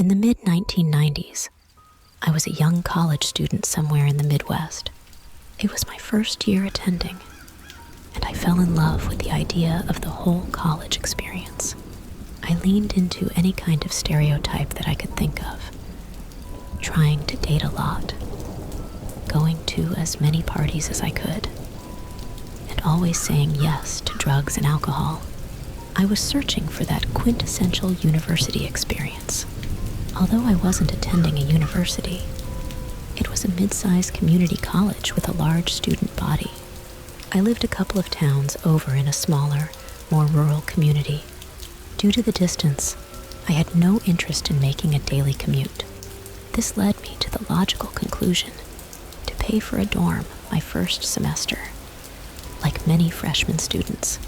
In the mid-1990s, I was a young college student somewhere in the Midwest. It was my first year attending, and I fell in love with the idea of the whole college experience. I leaned into any kind of stereotype that I could think of, trying to date a lot, going to as many parties as I could, and always saying yes to drugs and alcohol. I was searching for that quintessential university experience. Although I wasn't attending a university, it was a mid-sized community college with a large student body. I lived a couple of towns over in a smaller, more rural community. Due to the distance, I had no interest in making a daily commute. This led me to the logical conclusion to pay for a dorm my first semester. Like many freshman students,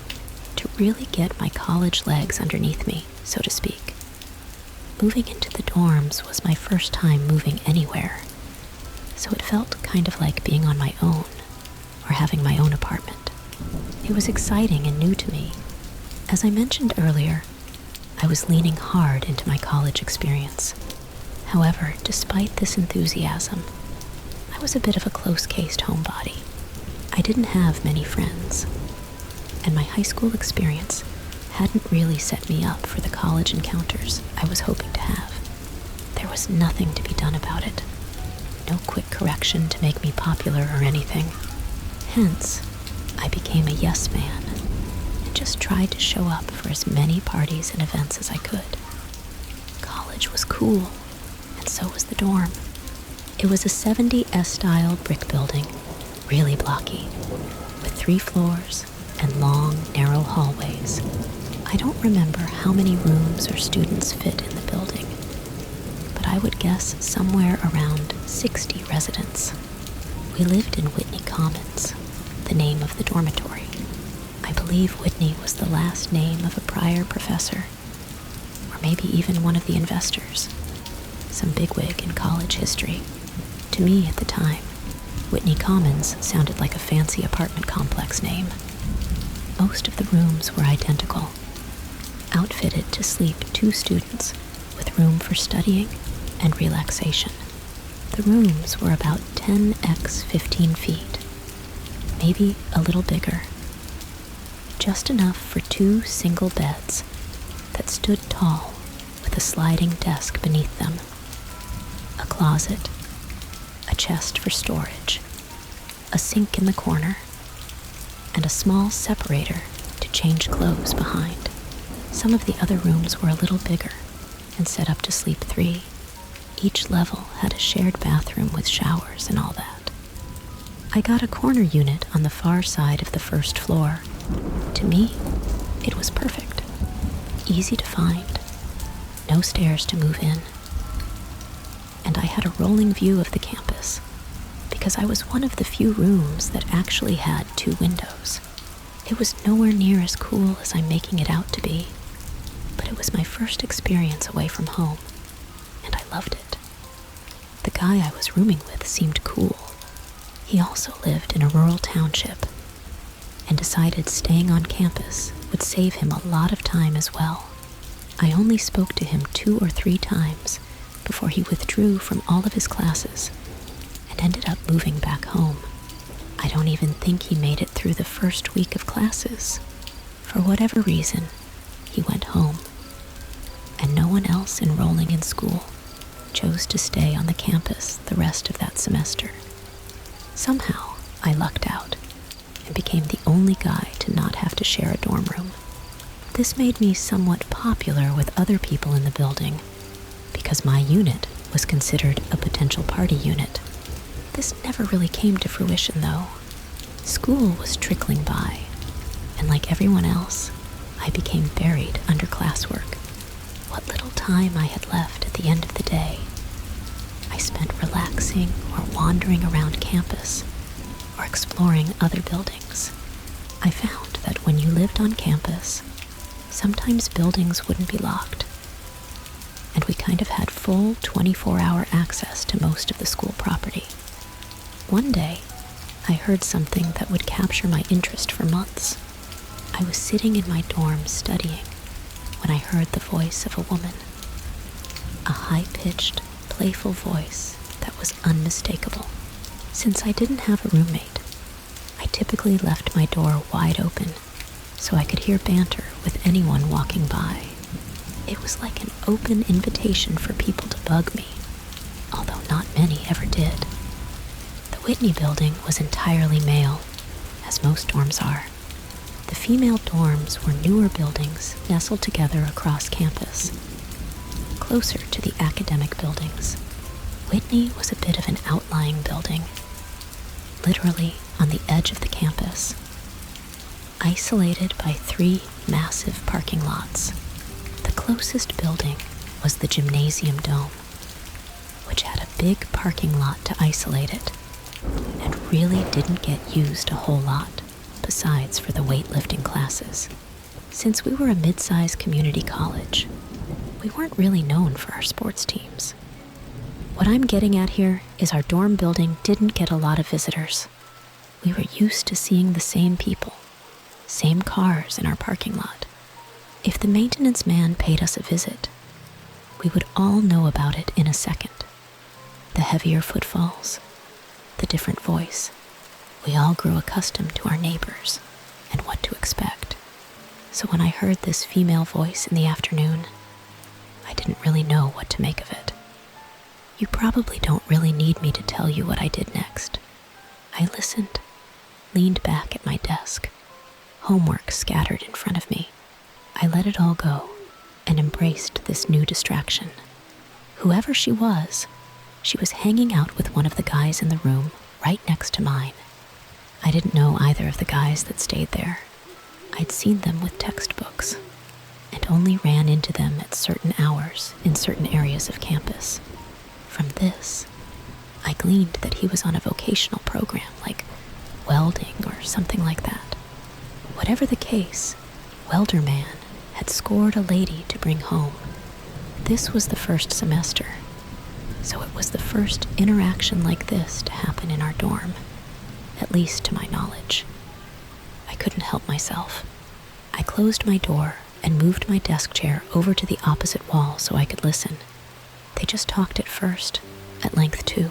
to really get my college legs underneath me, so to speak. Moving into the dorms was my first time moving anywhere, so it felt kind of like being on my own or having my own apartment. It was exciting and new to me. As I mentioned earlier, I was leaning hard into my college experience. However, despite this enthusiasm, I was a bit of a close-cased homebody. I didn't have many friends, and my high school experience hadn't really set me up for the college encounters I was hoping to have. There was nothing to be done about it. No quick correction to make me popular or anything. Hence, I became a yes man and just tried to show up for as many parties and events as I could. College was cool, and so was the dorm. It was a 70s-style brick building, really blocky, with 3 floors and long, narrow hallways. I don't remember how many rooms or students fit in the building, but I would guess somewhere around 60 residents. We lived in Whitney Commons, the name of the dormitory. I believe Whitney was the last name of a prior professor, or maybe even one of the investors, some bigwig in college history. To me at the time, Whitney Commons sounded like a fancy apartment complex name. Most of the rooms were identical, outfitted to sleep 2 students with room for studying and relaxation. The rooms were about 10x 15 feet, maybe a little bigger, just enough for 2 single beds that stood tall with a sliding desk beneath them, a closet, a chest for storage, a sink in the corner, and a small separator to change clothes behind. Some of the other rooms were a little bigger and set up to sleep 3. Each level had a shared bathroom with showers and all that. I got a corner unit on the far side of the first floor. To me, it was perfect. Easy to find, no stairs to move in, and I had a rolling view of the campus because I was one of the few rooms that actually had 2 windows. It was nowhere near as cool as I'm making it out to be, but it was my first experience away from home, and I loved it. The guy I was rooming with seemed cool. He also lived in a rural township and decided staying on campus would save him a lot of time as well. I only spoke to him 2 or 3 times before he withdrew from all of his classes and ended up moving back home. I don't even think he made it through the first week of classes. For whatever reason, he went home, and no one else enrolling in school chose to stay on the campus the rest of that semester. Somehow, I lucked out and became the only guy to not have to share a dorm room. This made me somewhat popular with other people in the building because my unit was considered a potential party unit. This never really came to fruition, though. School was trickling by, and like everyone else, I became buried under classwork. What little time I had left at the end of the day, I spent relaxing or wandering around campus or exploring other buildings. I found that when you lived on campus, sometimes buildings wouldn't be locked, and we kind of had full 24-hour access to most of the school property. One day, I heard something that would capture my interest for months. I was sitting in my dorm studying when I heard the voice of a woman. a high-pitched, playful voice that was unmistakable. Since I didn't have a roommate, I typically left my door wide open so I could hear banter with anyone walking by. It was like an open invitation for people to bug me, although not many ever did. The Whitney building was entirely male, as most dorms are. The female dorms were newer buildings nestled together across campus, closer to the academic buildings. Whitney was a bit of an outlying building, literally on the edge of the campus, isolated by 3 massive parking lots. The closest building was the gymnasium dome, which had a big parking lot to isolate it, and really didn't get used a whole lot, besides for the weightlifting classes. Since we were a mid-sized community college, we weren't really known for our sports teams. What I'm getting at here is our dorm building didn't get a lot of visitors. We were used to seeing the same people, same cars in our parking lot. If the maintenance man paid us a visit, we would all know about it in a second. The heavier footfalls, the different voice. We all grew accustomed to our neighbors and what to expect. So when I heard this female voice in the afternoon, I didn't really know what to make of it. You probably don't really need me to tell you what I did next. I listened, leaned back at my desk, homework scattered in front of me. I let it all go and embraced this new distraction. Whoever she was hanging out with one of the guys in the room right next to mine. I didn't know either of the guys that stayed there. I'd seen them with textbooks and only ran into them at certain hours in certain areas of campus. From this, I gleaned that he was on a vocational program like welding or something like that. Whatever the case, Welder Man had scored a lady to bring home. This was the first semester, so it was the first interaction like this to happen in our dorm, at least to my knowledge. I couldn't help myself. I closed my door and moved my desk chair over to the opposite wall so I could listen. They just talked at first, at length too.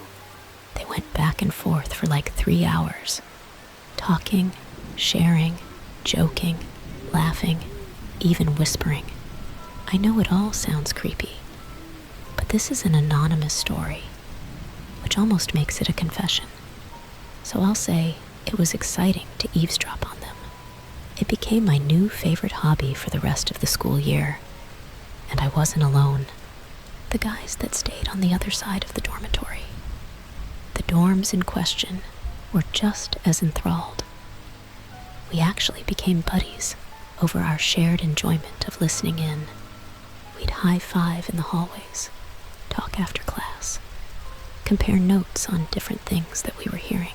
They went back and forth for like 3 hours, talking, sharing, joking, laughing, even whispering. I know it all sounds creepy, but this is an anonymous story, which almost makes it a confession. So I'll say it was exciting to eavesdrop on them. It became my new favorite hobby for the rest of the school year, and I wasn't alone. The guys that stayed on the other side of the dormitory, the dorms in question, were just as enthralled. We actually became buddies over our shared enjoyment of listening in. We'd high-five in the hallways, talk after class, compare notes on different things that we were hearing,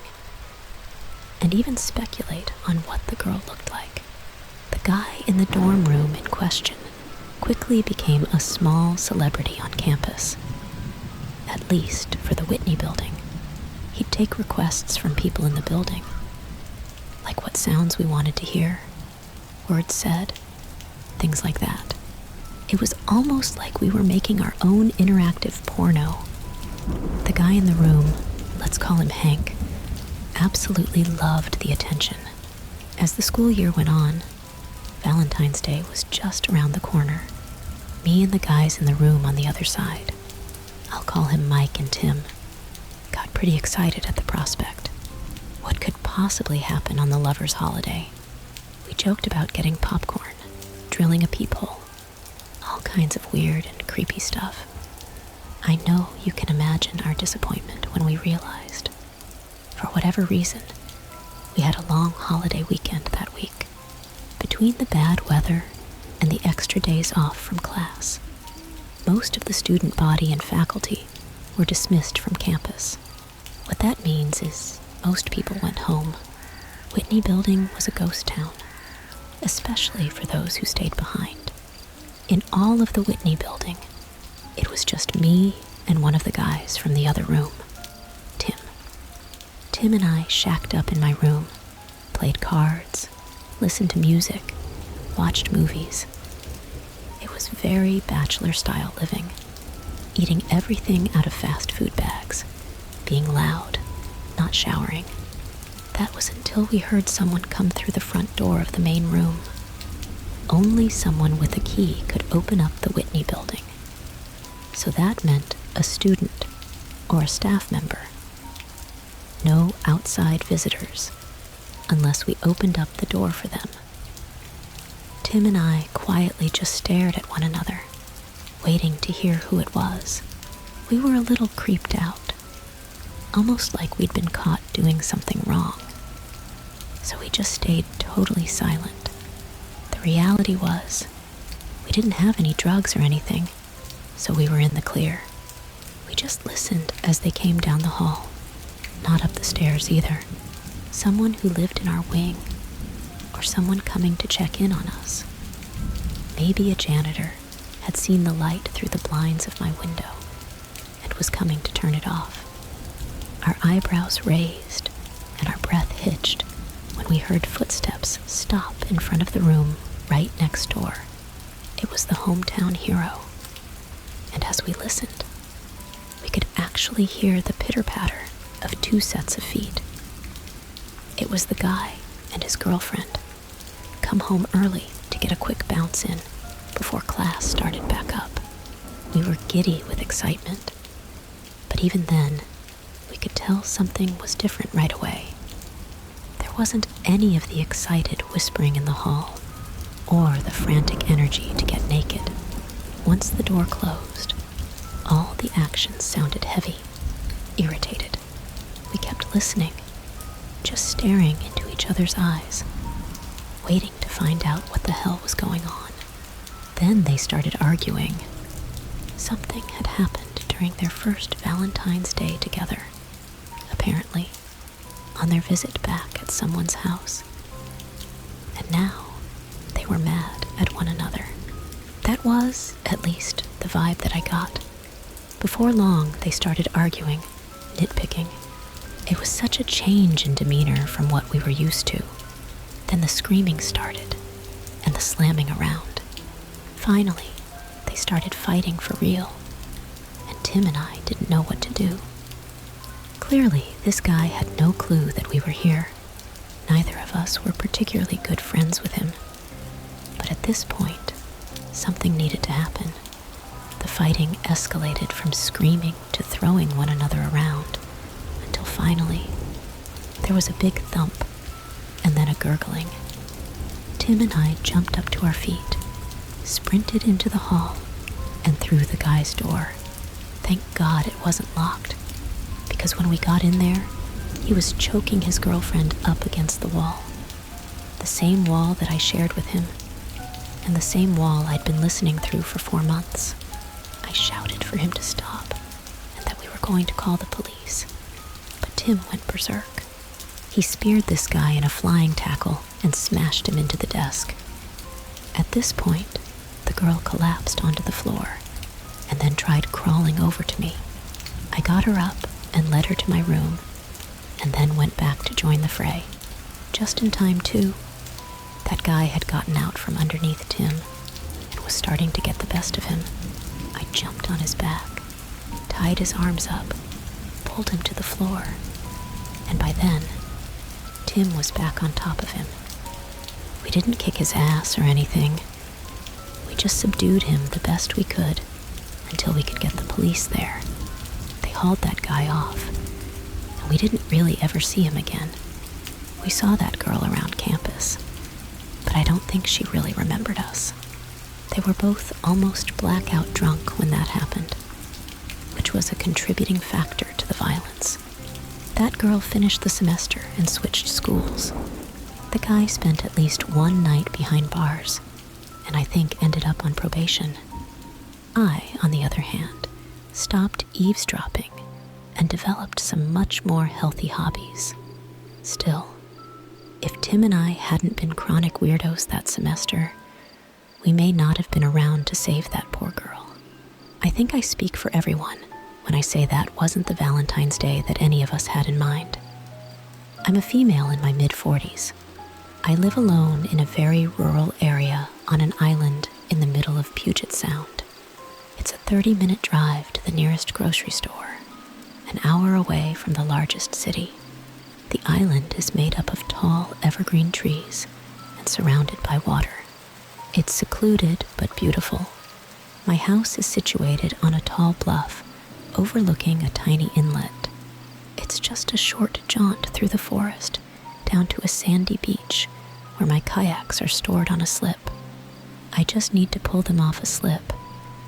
and even speculate on what the girl looked like. The guy in the dorm room in question quickly became a small celebrity on campus, at least for the Whitney building. He'd take requests from people in the building, like what sounds we wanted to hear, words said, things like that. It was almost like we were making our own interactive porno. The guy in the room, let's call him Hank, absolutely loved the attention. As the school year went on, Valentine's Day was just around the corner. Me and the guys in the room on the other side, I'll call him Mike and Tim, got pretty excited at the prospect. What could possibly happen on the lovers' holiday? We joked about getting popcorn, drilling a peephole, all kinds of weird and creepy stuff. I know you can imagine our disappointment when we realized, for whatever reason, we had a long holiday weekend that week. Between the bad weather and the extra days off from class, most of the student body and faculty were dismissed from campus. What that means is most people went home. Whitney building was a ghost town, especially for those who stayed behind. In all of the Whitney building, it was just me and one of the guys from the other room, Tim. Tim and I shacked up in my room, played cards, listened to music, watched movies. It was very bachelor-style living. eating everything out of fast food bags, being loud, not showering. That was until we heard someone come through the front door of the main room. Only someone with a key could open up the Whitney building. So that meant a student or a staff member. No outside visitors, unless we opened up the door for them. Tim and I quietly just stared at one another, waiting to hear who it was. We were a little creeped out, almost like we'd been caught doing something wrong. So we just stayed totally silent. The reality was, we didn't have any drugs or anything, so we were in the clear. We just listened as they came down the hall, not up the stairs either. Someone who lived in our wing, or someone coming to check in on us. Maybe a janitor had seen the light through the blinds of my window and was coming to turn it off. Our eyebrows raised and our breath hitched when we heard footsteps stop in front of the room right next door. It was the hometown hero. And as we listened, we could actually hear the pitter-patter of 2 sets of feet. It was the guy and his girlfriend come home early to get a quick bounce in before class started back up. We were giddy with excitement, but even then, we could tell something was different right away. There wasn't any of the excited whispering in the hall or the frantic energy to get naked. Once the door closed, all the actions sounded heavy, irritated. We kept listening, just staring into each other's eyes, waiting to find out what the hell was going on. Then they started arguing. Something had happened during their first Valentine's Day together, apparently, on their visit back at someone's house. And now, they were mad at one another. That was, at least, the vibe that I got. Before long, they started arguing, nitpicking. It was such a change in demeanor from what we were used to. Then the screaming started, and the slamming around. Finally, they started fighting for real, and Tim and I didn't know what to do. Clearly, this guy had no clue that we were here. Neither of us were particularly good friends with him. But at this point, something needed to happen. The fighting escalated from screaming to throwing one another around, until finally, there was a big thump, and then a gurgling. Tim and I jumped up to our feet, sprinted into the hall, and through the guy's door. Thank God it wasn't locked, because when we got in there, he was choking his girlfriend up against the wall. The same wall that I shared with him, and the same wall I'd been listening through for 4 months. I shouted for him to stop, and that we were going to call the police. But Tim went berserk. He speared this guy in a flying tackle and smashed him into the desk. At this point, the girl collapsed onto the floor and then tried crawling over to me. I got her up and led her to my room, and then went back to join the fray. Just in time, too. That guy had gotten out from underneath Tim and was starting to get the best of him. I jumped on his back, tied his arms up, pulled him to the floor, and by then, Tim was back on top of him. We didn't kick his ass or anything. We just subdued him the best we could until we could get the police there. They hauled that guy off, and we didn't really ever see him again. We saw that girl around campus, but I don't think she really remembered us. They were both almost blackout drunk when that happened, which was a contributing factor to the violence. That girl finished the semester and switched schools. The guy spent at least 1 night behind bars, and I think ended up on probation. I, on the other hand, stopped eavesdropping and developed some much more healthy hobbies. Still, if Tim and I hadn't been chronic weirdos that semester, we may not have been around to save that poor girl. I think I speak for everyone when I say that wasn't the Valentine's Day that any of us had in mind. I'm a female in my mid-40s. I live alone in a very rural area on an island in the middle of Puget Sound. It's a 30-minute drive to the nearest grocery store, an hour away from the largest city. The island is made up of tall evergreen trees and surrounded by water. It's secluded but beautiful. My house is situated on a tall bluff overlooking a tiny inlet. It's just a short jaunt through the forest down to a sandy beach where my kayaks are stored on a slip. I just need to pull them off a slip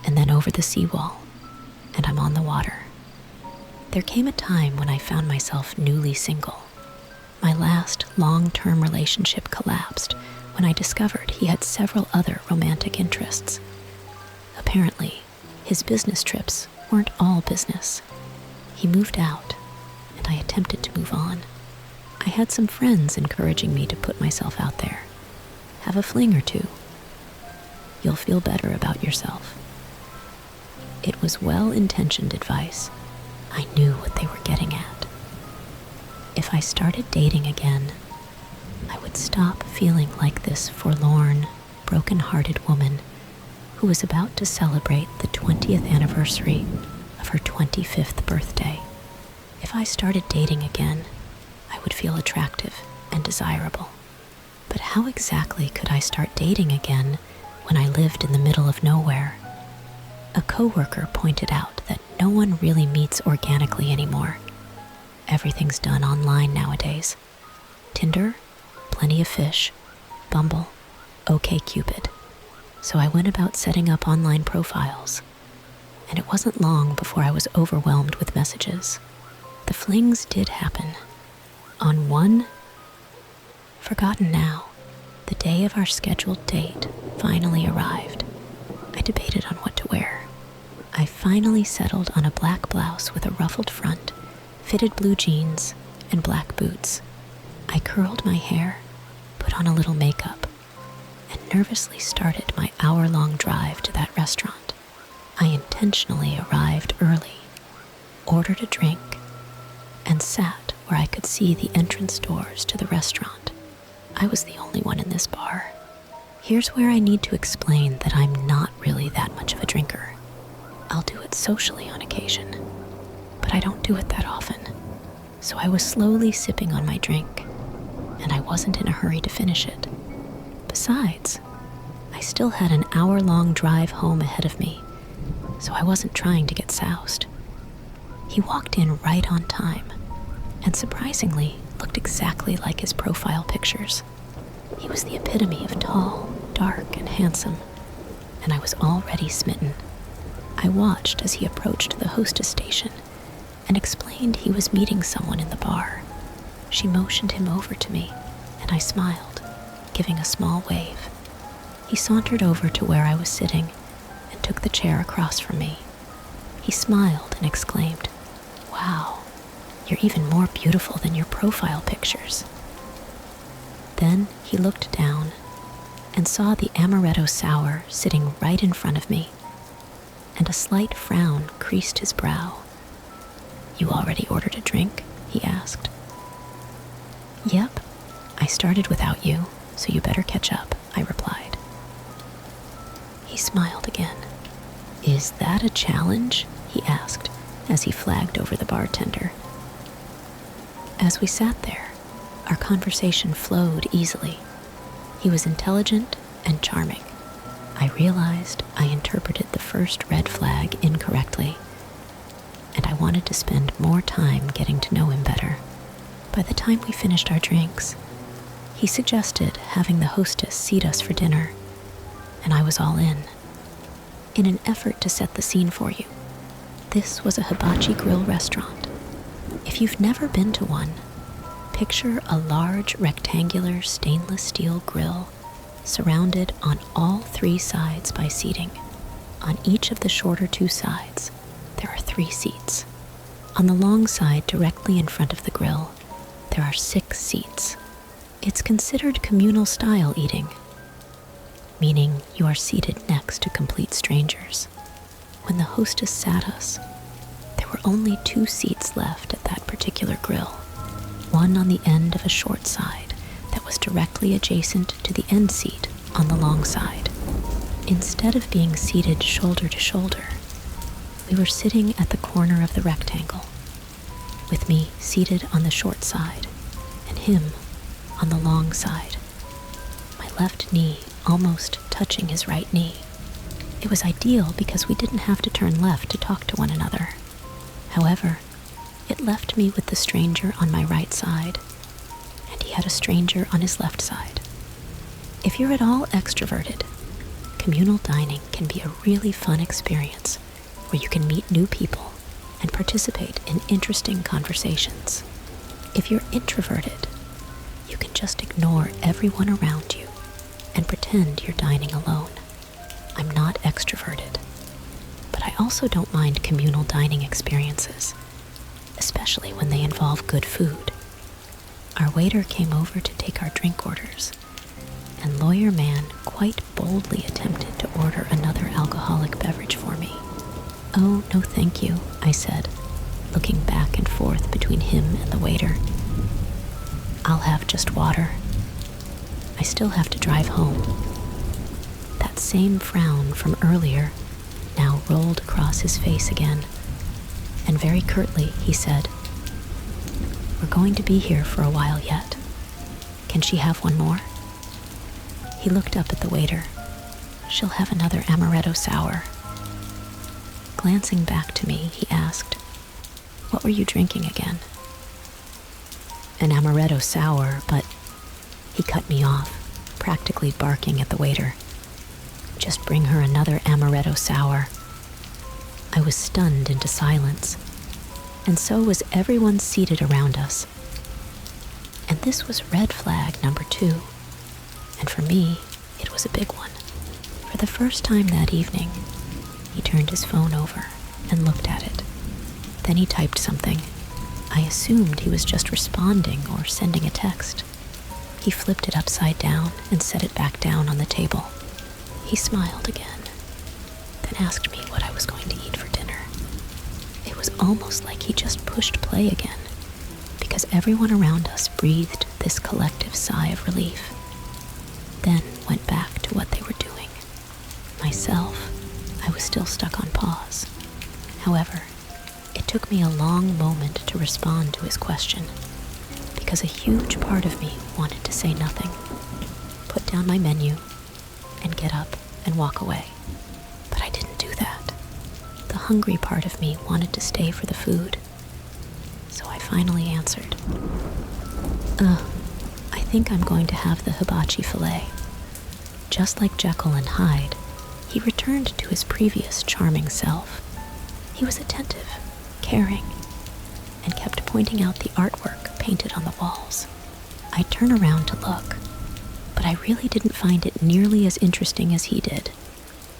and then over the seawall, and I'm on the water. There came a time when I found myself newly single. My last long-term relationship collapsed when I discovered he had several other romantic interests. Apparently, his business trips weren't all business. He moved out, and I attempted to move on. I had some friends encouraging me to put myself out there. Have a fling or two. You'll feel better about yourself. It was well-intentioned advice. I knew what they were getting at. If I started dating again, I would stop feeling like this forlorn, broken-hearted woman who was about to celebrate the 20th anniversary of her 25th birthday. If I started dating again, I would feel attractive and desirable. But how exactly could I start dating again when I lived in the middle of nowhere? A coworker pointed out that no one really meets organically anymore. Everything's done online nowadays. Tinder, Plenty of Fish, Bumble, OkCupid. So I went about setting up online profiles, and it wasn't long before I was overwhelmed with messages. The flings did happen. On one, forgotten now, the day of our scheduled date finally arrived. I debated on what to wear. I finally settled on a black blouse with a ruffled front, fitted blue jeans, and black boots. I curled my hair, put on a little makeup, and nervously started my hour-long drive to that restaurant. I intentionally arrived early, ordered a drink, and sat where I could see the entrance doors to the restaurant. I was the only one in this bar. Here's where I need to explain that I'm not really that much of a drinker. I'll do it socially on occasion, but I don't do it that often. So I was slowly sipping on my drink, and I wasn't in a hurry to finish it. Besides, I still had an hour-long drive home ahead of me, so I wasn't trying to get soused. He walked in right on time, and surprisingly looked exactly like his profile pictures. He was the epitome of tall, dark, and handsome, and I was already smitten. I watched as he approached the hostess station and explained he was meeting someone in the bar. She motioned him over to me, and I smiled, giving a small wave. He sauntered over to where I was sitting and took the chair across from me. He smiled and exclaimed, "Wow, you're even more beautiful than your profile pictures." Then he looked down and saw the amaretto sour sitting right in front of me, and a slight frown creased his brow. "You already ordered a drink?" he asked. "Yep, I started without you, so you better catch up," I replied. He smiled again. "Is that a challenge?" he asked as he flagged over the bartender. As we sat there, our conversation flowed easily. He was intelligent and charming. I realized I interpreted the first red flag incorrectly, and I wanted to spend more time getting to know him better. By the time we finished our drinks, he suggested having the hostess seat us for dinner, and I was all in. In an effort to set the scene for you, this was a hibachi grill restaurant. If you've never been to one, picture a large rectangular stainless steel grill surrounded on all three sides by seating. On each of the shorter two sides, there are 3 seats. On the long side directly in front of the grill, there are 6 seats. It's considered communal style eating, meaning you are seated next to complete strangers. When the hostess sat us, there were only 2 seats left at that particular grill, one on the end of a short side that was directly adjacent to the end seat on the long side. Instead of being seated shoulder to shoulder, We were sitting at the corner of the rectangle, with me seated on the short side and him on the long side, my left knee almost touching his right knee. It was ideal because we didn't have to turn left to talk to one another. However, it left me with the stranger on my right side, and he had a stranger on his left side. If you're at all extroverted, communal dining can be a really fun experience where you can meet new people and participate in interesting conversations. If you're introverted, you can just ignore everyone around you and pretend you're dining alone. I'm not extroverted, but I also don't mind communal dining experiences, especially when they involve good food. Our waiter came over to take our drink orders, and Lawyer Man quite boldly attempted to order another alcoholic beverage for me. "Oh, no thank you," I said, looking back and forth between him and the waiter. "I'll have just water. I still have to drive home." That same frown from earlier now rolled across his face again, and very curtly he said, "We're going to be here for a while yet. Can she have one more?" He looked up at the waiter. "She'll have another amaretto sour." Glancing back to me, he asked, "What were you drinking again?" "An amaretto sour, but..." He cut me off, practically barking at the waiter. "Just bring her another amaretto sour." I was stunned into silence, and so was everyone seated around us. And this was red flag number 2, and for me, it was a big one. For the first time that evening, he turned his phone over and looked at it. Then he typed something. I assumed he was just responding or sending a text. He flipped it upside down and set it back down on the table. He smiled again, then asked me what I was going to eat for dinner. It was almost like he just pushed play again, because everyone around us breathed this collective sigh of relief, then went back to what they were doing. Myself, I was still stuck on pause. However, it took me a long moment to respond to his question, because a huge part of me wanted to say nothing, put down my menu, and get up and walk away. But I didn't do that. The hungry part of me wanted to stay for the food. So I finally answered, I think I'm going to have the hibachi fillet." Just like Jekyll and Hyde, he returned to his previous charming self. He was attentive, caring, and kept pointing out the artwork painted on the walls. I'd turn around to look, but I really didn't find it nearly as interesting as he did.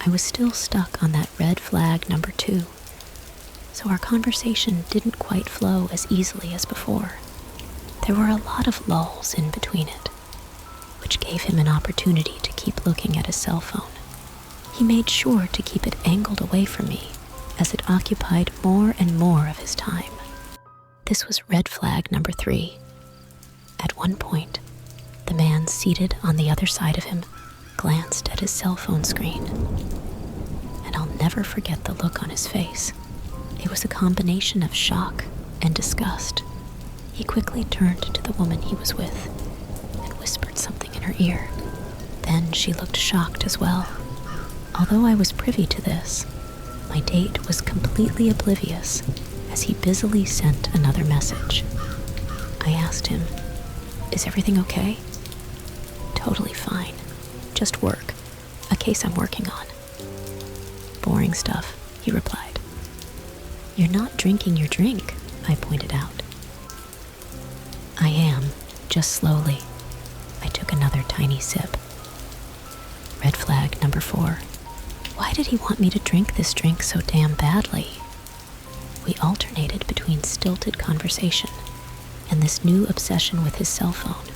I was still stuck on that red flag number 2, so our conversation didn't quite flow as easily as before. There were a lot of lulls in between it, which gave him an opportunity to keep looking at his cell phone. He made sure to keep it angled away from me, as it occupied more and more of his time. This was red flag number 3. At one point, the man seated on the other side of him glanced at his cell phone screen, and I'll never forget the look on his face. It was a combination of shock and disgust. He quickly turned to the woman he was with and whispered something in her ear. Then she looked shocked as well. Although I was privy to this, my date was completely oblivious as he busily sent another message. I asked him, "Is everything okay?" "Totally fine. Just work. A case I'm working on." "Boring stuff," he replied. "You're not drinking your drink," I pointed out. "I am, just slowly." I took another tiny sip. Red flag number 4. Why did he want me to drink this drink so damn badly? We alternated between stilted conversation and this new obsession with his cell phone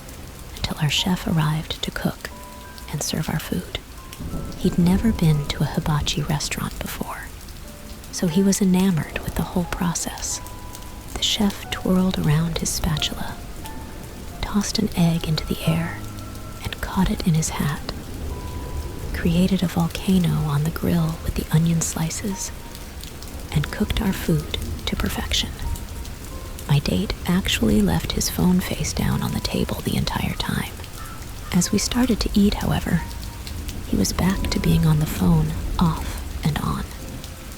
until our chef arrived to cook and serve our food. He'd never been to a hibachi restaurant before, so he was enamored with the whole process. The chef twirled around his spatula, tossed an egg into the air, and caught it in his hat, created a volcano on the grill with the onion slices, and cooked our food to perfection. My date actually left his phone face down on the table the entire time. As we started to eat, however, he was back to being on the phone, off and on.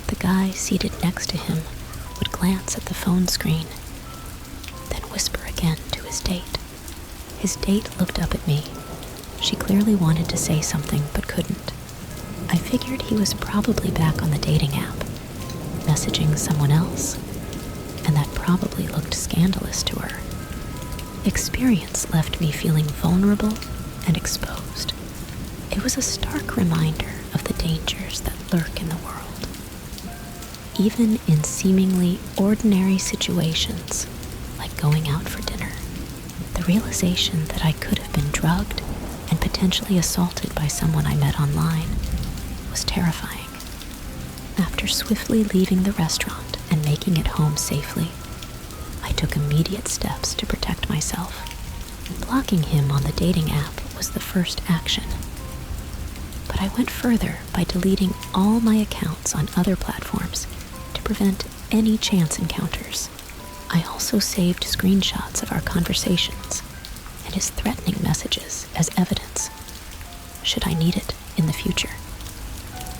The guy seated next to him would glance at the phone screen, then whisper again to his date. His date looked up at me. She clearly wanted to say something but couldn't. I figured he was probably back on the dating app, messaging someone else, and that probably looked scandalous to her. Experience left me feeling vulnerable and exposed. It was a stark reminder of the dangers that lurk in the world. Even in seemingly ordinary situations, like going out for dinner, the realization that I could have been drugged and potentially assaulted by someone I met online was terrifying. After swiftly leaving the restaurant and making it home safely, I took immediate steps to protect myself. Blocking him on the dating app was the first action. But I went further by deleting all my accounts on other platforms to prevent any chance encounters. I also saved screenshots of our conversations and his threatening messages as evidence, should I need it in the future.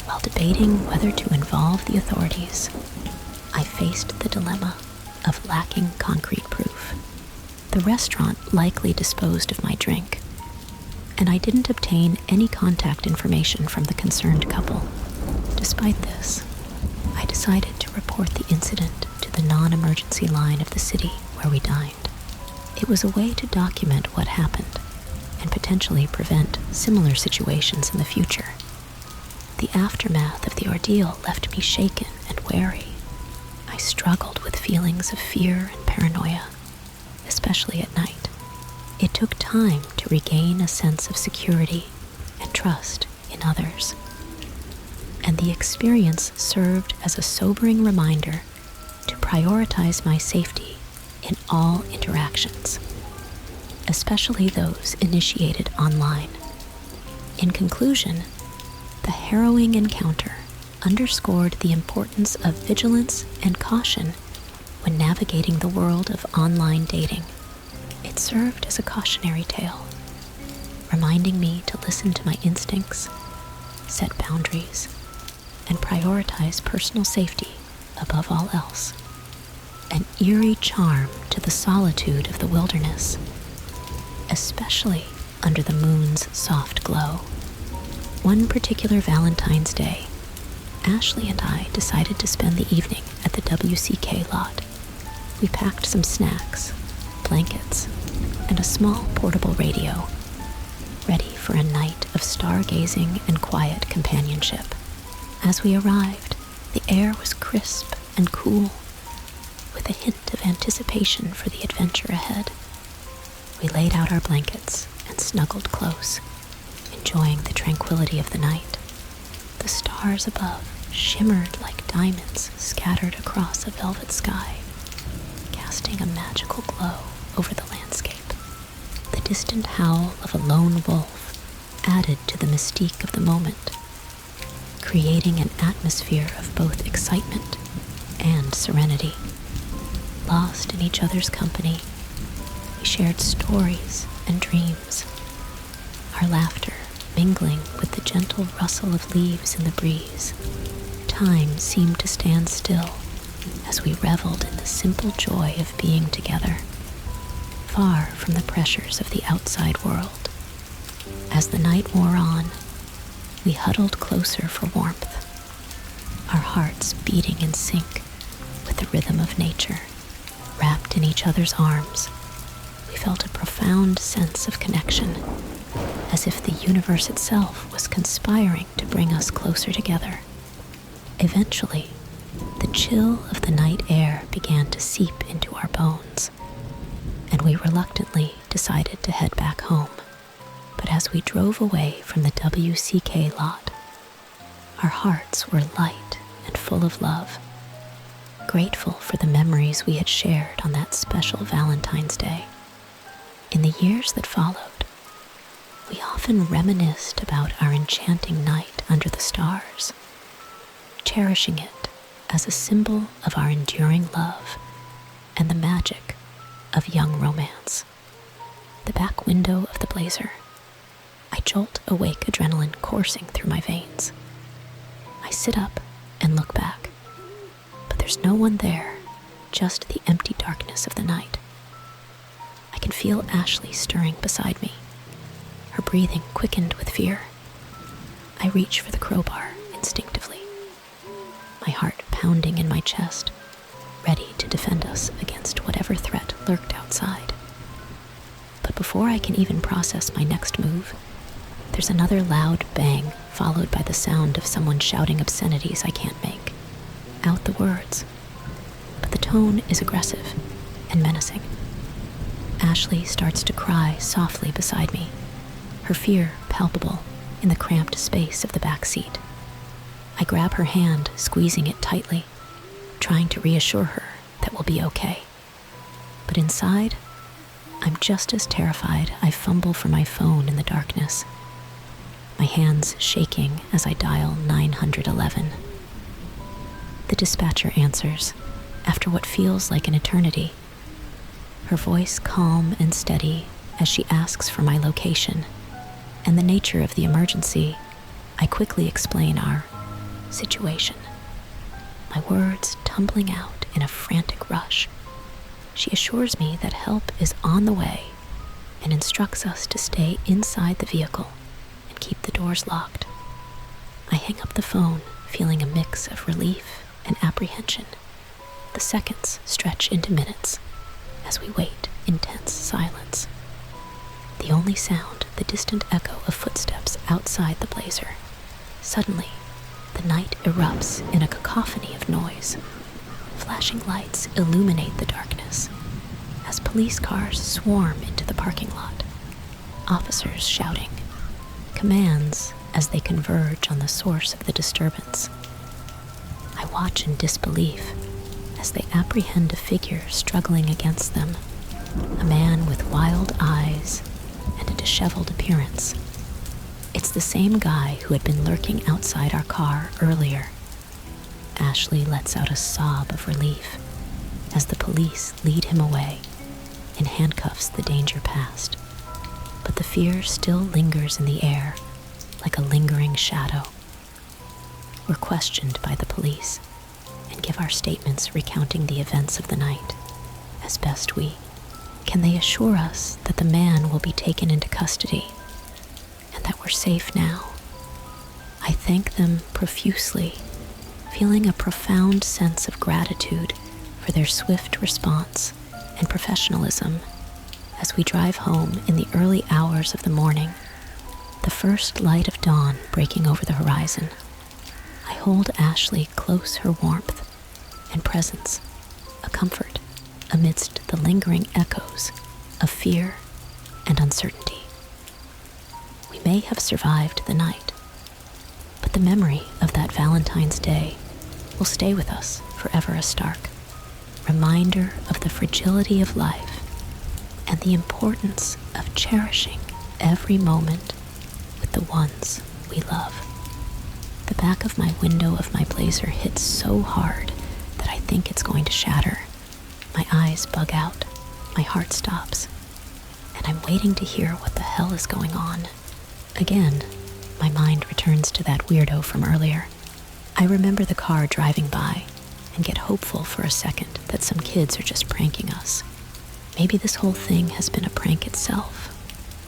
While debating whether to involve the authorities, I faced the dilemma of lacking concrete proof. The restaurant likely disposed of my drink, and I didn't obtain any contact information from the concerned couple. Despite this, I decided to report the incident to the non-emergency line of the city where we dined. It was a way to document what happened and potentially prevent similar situations in the future. The aftermath of the ordeal left me shaken and wary. I struggled with feelings of fear and paranoia, especially at night. It took time to regain a sense of security and trust in others. And the experience served as a sobering reminder to prioritize my safety in all interactions, especially those initiated online. In conclusion, the harrowing encounter underscored the importance of vigilance and caution when navigating the world of online dating. It served as a cautionary tale, reminding me to listen to my instincts, set boundaries, and prioritize personal safety above all else. An eerie charm to the solitude of the wilderness, especially under the moon's soft glow. One particular Valentine's Day, Ashley and I decided to spend the evening at the WCK lot. We packed some snacks, blankets, and a small portable radio, ready for a night of stargazing and quiet companionship. As we arrived, the air was crisp and cool, with a hint of anticipation for the adventure ahead. We laid out our blankets and snuggled close, enjoying the tranquility of the night. The stars above shimmered like diamonds scattered across a velvet sky, casting a magical glow over the landscape. The distant howl of a lone wolf added to the mystique of the moment, creating an atmosphere of both excitement and serenity. Lost in each other's company, we shared stories and dreams, our laughter mingling with the gentle rustle of leaves in the breeze. Time seemed to stand still as we reveled in the simple joy of being together, far from the pressures of the outside world. As the night wore on, we huddled closer for warmth, our hearts beating in sync with the rhythm of nature. Wrapped in each other's arms, we felt a profound sense of connection, as if the universe itself was conspiring to bring us closer together. Eventually, the chill of the night air began to seep into our bones, and we reluctantly decided to head back home. But as we drove away from the WCK lot, our hearts were light and full of love, grateful for the memories we had shared on that special Valentine's Day. In the years that followed, we often reminisced about our enchanting night under the stars, cherishing it as a symbol of our enduring love and the magic of young romance. The back window of the Blazer. I jolt awake, adrenaline coursing through my veins. I sit up and look back, but there's no one there, just the empty darkness of the night. I can feel Ashley stirring beside me, her breathing quickened with fear. I reach for the crowbar instinctively, my heart pounding in my chest, ready to defend us against whatever threat lurked outside. But before I can even process my next move, there's another loud bang, followed by the sound of someone shouting obscenities I can't make out the words. But the tone is aggressive and menacing. Ashley starts to cry softly beside me, her fear palpable in the cramped space of the back seat. I grab her hand, squeezing it tightly, trying to reassure her that we'll be okay. But inside, I'm just as terrified. I fumble for my phone in the darkness, my hands shaking as I dial 911. The dispatcher answers, after what feels like an eternity, her voice calm and steady as she asks for my location and the nature of the emergency. I quickly explain our situation, my words tumbling out in a frantic rush. She assures me that help is on the way and instructs us to stay inside the vehicle and keep the doors locked. I hang up the phone, feeling a mix of relief and apprehension. The seconds stretch into minutes as we wait in tense silence. The only sound, the distant echo of footsteps outside the Blazer. Suddenly, the night erupts in a cacophony of noise. Flashing lights illuminate the darkness as police cars swarm into the parking lot. Officers shouting commands as they converge on the source of the disturbance. I watch in disbelief as they apprehend a figure struggling against them, a man with wild eyes and a disheveled appearance. It's the same guy who had been lurking outside our car earlier. Ashley lets out a sob of relief as the police lead him away, in handcuffs the danger past. But the fear still lingers in the air, like a lingering shadow. We're questioned by the police and give our statements recounting the events of the night as best we can. They assure us that the man will be taken into custody and that we're safe now. I thank them profusely, feeling a profound sense of gratitude for their swift response and professionalism as we drive home in the early hours of the morning, the first light of dawn breaking over the horizon. I hold Ashley close, her warmth and presence a comfort amidst the lingering echoes of fear and uncertainty. We may have survived the night, but the memory of that Valentine's Day will stay with us forever, a stark reminder of the fragility of life and the importance of cherishing every moment with the ones we love. The back of my window of my Blazer hits so hard that I think it's going to shatter. My eyes bug out, my heart stops, and I'm waiting to hear what the hell is going on. Again, my mind returns to that weirdo from earlier. I remember the car driving by and get hopeful for a second that some kids are just pranking us. Maybe this whole thing has been a prank itself.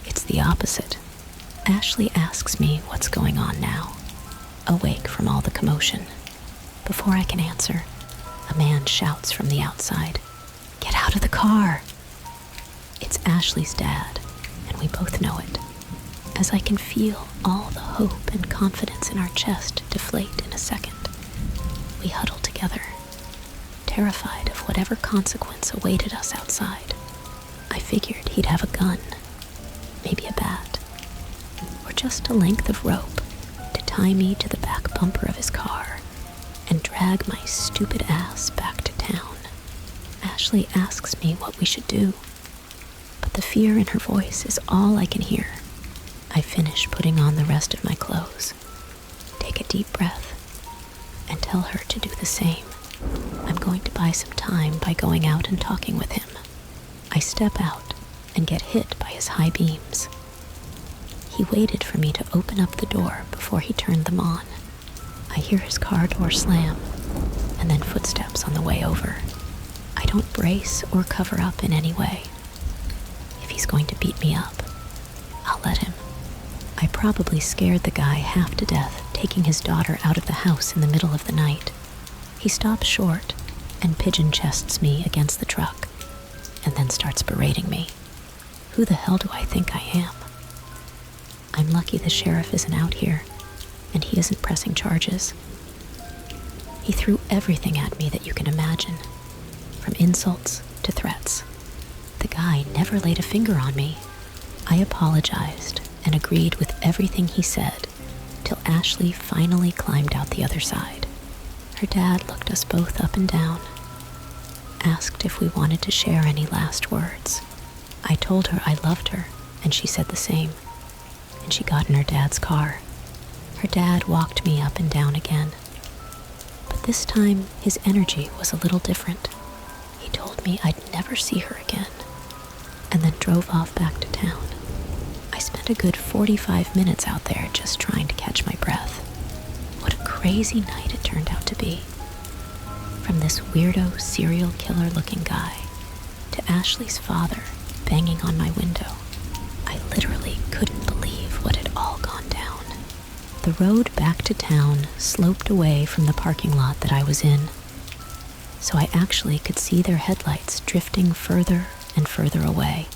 It's the opposite. Ashley asks me what's going on now, awake from all the commotion. Before I can answer, a man shouts from the outside, "Get out of the car!" It's Ashley's dad, and we both know it, as I can feel all the hope and confidence in our chest deflate in a second. We huddle together, terrified of whatever consequence awaited us outside. I figured he'd have a gun, maybe a bat, or just a length of rope to tie me to the back bumper of his car and drag my stupid ass back to town. Ashley asks me what we should do, but the fear in her voice is all I can hear. I finish putting on the rest of my clothes, take a deep breath, and tell her to do the same. I'm going to buy some time by going out and talking with him. I step out and get hit by his high beams. He waited for me to open up the door before he turned them on. I hear his car door slam, and then footsteps on the way over. I don't brace or cover up in any way. If he's going to beat me up, I'll let him. I probably scared the guy half to death, taking his daughter out of the house in the middle of the night. He stops short and pigeon chests me against the truck, and then starts berating me. Who the hell do I think I am? I'm lucky the sheriff isn't out here, and he isn't pressing charges. He threw everything at me that you can imagine, from insults to threats. The guy never laid a finger on me. I apologized and agreed with everything he said, till Ashley finally climbed out the other side. Her dad looked us both up and down, asked if we wanted to share any last words. I told her I loved her, and she said the same, and she got in her dad's car. Her dad walked me up and down again, but this time his energy was a little different. He told me I'd never see her again, and then drove off back to town. I spent a good 45 minutes out there just trying to catch my breath. What a crazy night it turned out to be. From this weirdo serial killer looking guy to Ashley's father banging on my window, I literally couldn't believe what had all gone down. The road back to town sloped away from the parking lot that I was in, so I actually could see their headlights drifting further and further away.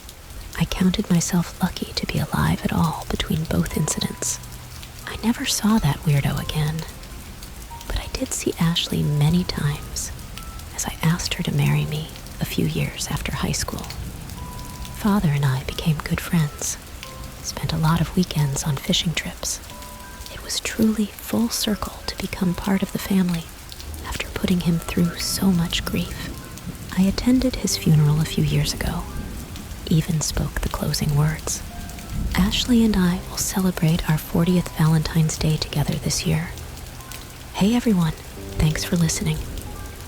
I counted myself lucky to be alive at all between both incidents. I never saw that weirdo again, but I did see Ashley many times as I asked her to marry me a few years after high school. Father and I became good friends, spent a lot of weekends on fishing trips. It was truly full circle to become part of the family after putting him through so much grief. I attended his funeral a few years ago, even spoke the closing words. Ashley and I will celebrate our 40th Valentine's Day together this year. Hey everyone, thanks for listening.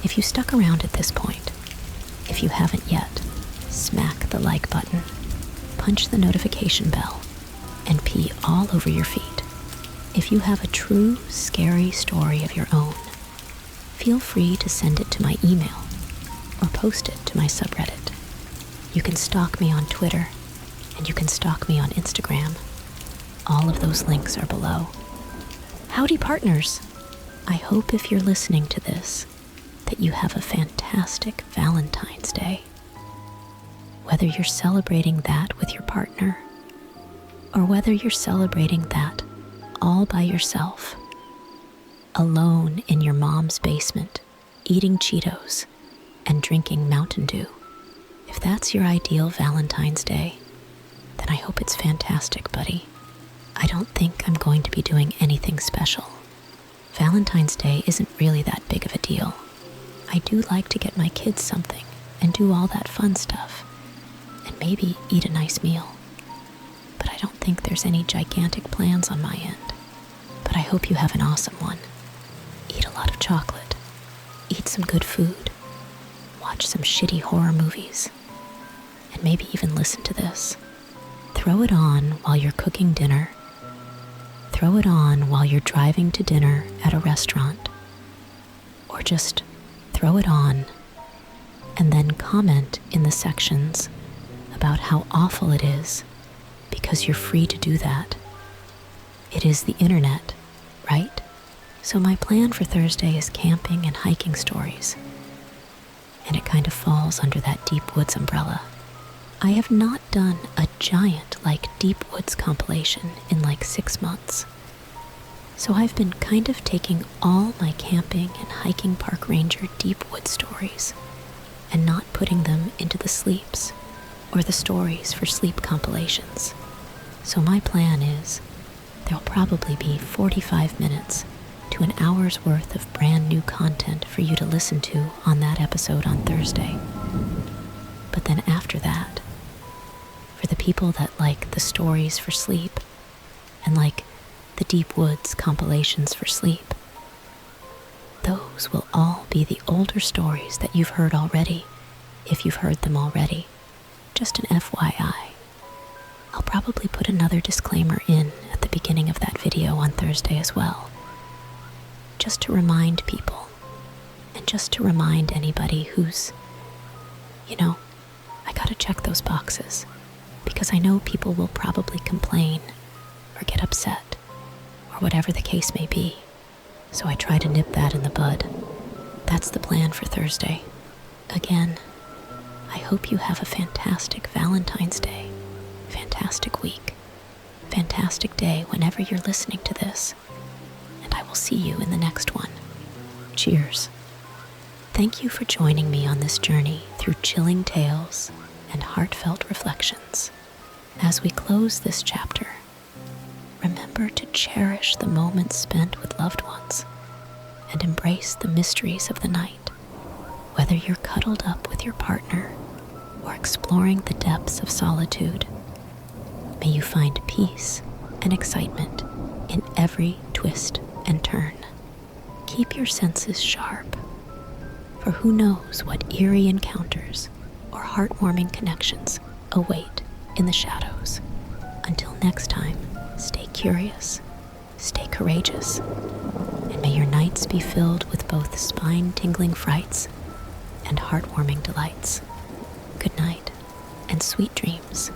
If you stuck around at this point, if you haven't yet, smack the like button, punch the notification bell, and pee all over your feet. If you have a true, scary story of your own, feel free to send it to my email or post it to my subreddit. You can stalk me on Twitter, and you can stalk me on Instagram. All of those links are below. Howdy, partners! I hope if you're listening to this, that you have a fantastic Valentine's Day. Whether you're celebrating that with your partner, or whether you're celebrating that all by yourself, alone in your mom's basement, eating Cheetos and drinking Mountain Dew. If that's your ideal Valentine's Day, then I hope it's fantastic, buddy. I don't think I'm going to be doing anything special. Valentine's Day isn't really that big of a deal. I do like to get my kids something and do all that fun stuff, and maybe eat a nice meal. But I don't think there's any gigantic plans on my end. But I hope you have an awesome one. Eat a lot of chocolate. Eat some good food. Watch some shitty horror movies. And maybe even listen to this. Throw it on while you're cooking dinner. Throw it on while you're driving to dinner at a restaurant. Or just throw it on and then comment in the sections about how awful it is, because you're free to do that. It is the internet, right? So my plan for Thursday is camping and hiking stories, and it kind of falls under that Deep Woods umbrella. I have not done a giant Deep Woods compilation in 6 months. So I've been kind of taking all my camping and hiking park ranger Deep Woods stories and not putting them into the sleeps or the stories for sleep compilations. So my plan is there'll probably be 45 minutes to an hour's worth of brand new content for you to listen to on that episode on Thursday. But then after that, for the people that like the stories for sleep and like the Deep Woods compilations for sleep, those those will all be the older stories that you've heard already, if you've heard them already. Just an FYI. I'll probably put another disclaimer in at the beginning of that video on Thursday as well. Just to remind people, and just to remind anybody who's, I gotta check those boxes, because I know people will probably complain or get upset, or whatever the case may be. So I try to nip that in the bud. That's the plan for Thursday. Again, I hope you have a fantastic Valentine's Day, fantastic week, fantastic day whenever you're listening to this, and I will see you in the next one. Cheers. Thank you for joining me on this journey through chilling tales and heartfelt reflections. As we close this chapter, remember to cherish the moments spent with loved ones and embrace the mysteries of the night. Whether you're cuddled up with your partner or exploring the depths of solitude, may you find peace and excitement in every twist and turn. Keep your senses sharp, for who knows what eerie encounters or heartwarming connections await in the shadows. Until next time, stay curious, stay courageous, and may your nights be filled with both spine-tingling frights and heartwarming delights. Good night, and sweet dreams.